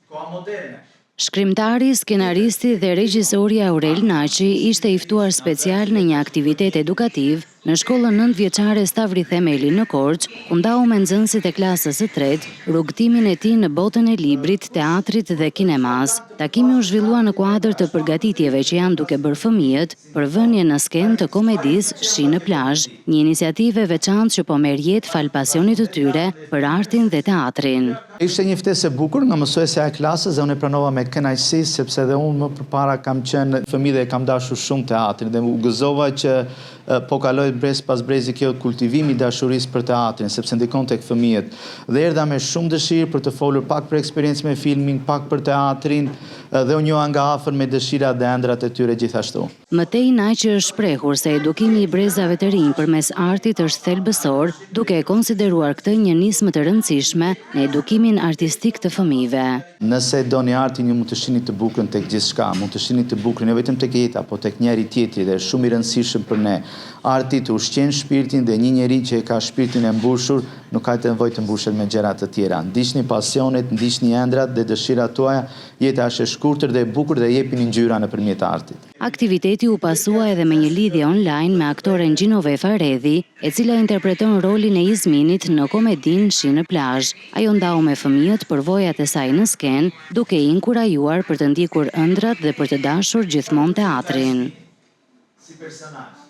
Koha moderne. Shkrimtari, skenaristi dhe regjisori Aurel Naçi ishte i ftuar special në një aktivitet edukativ në shkollën 9-vjeçare Stavri Themeli në Korçë, ku ndau me nxënësit e klasës së tretë rrugtimin e tij në botën e librit, teatrit dhe kinemas. Takimi u zhvillua në kuadër të përgatitjeve që janë duke bërë fëmijët për vënje në skenë të komedisë Shi në plazh, një iniciativë e veçantë që po merr jetë fal pasionit të tyre për artin dhe teatrin. Ishte një ftesë e bukur nga mësuesja e klasës dhe unë e pranova me kënaqësi sepse dhe unë më përpara kam qenë fëmijë dhe kam dashur shumë teatrin dhe u gëzova që po kaloj brez pas brezi kjo kultivimi i dashurisë për teatrin sepse ndikon tek fëmijët. Dhe erdha me shumë dëshirë për të folur pak për eksperiencën me filmin, pak për teatrin dhe u njoha nga afër me dëshirat dhe ëndrat e tyre gjithashtu. Mëtej Naçi është shprehur se edukimi i brezave të rinj përmes artit është thelbësor, duke e konsideruar këtë një nismë të rëndësishme në edukimin artistik të fëmijëve. Nëse doni artin, ju mund të shihni të bukurën tek gjithçka, mund të shihni të bukurën jo vetëm tek jeta, po tek njëri tjetri dhe është shumë i rëndësishëm për ne. Arti të ushqen shpirtin dhe një njeri që e ka shpirtin e mbushur nuk ka të nevojë të mbushet me gjëra të tjera. Ndiqni pasionet, ndiqni ëndrat dhe dëshirat tuaja, jeta është e shkurtër dhe e bukur dhe jepini ngjyra nëpërmjet artit. Aktiviteti u pasua edhe me një lidhje online me aktoren Gjinovefa Redhi, e cila interpreton rolin e Izminit në komedinë Shi në plazh. Ajo ndau me fëmijët për vojat e saj në skenë, duke i inkurajuar për të ndjekur ëndrat dhe për të dashur gjithmonë teatrin. Si personazh.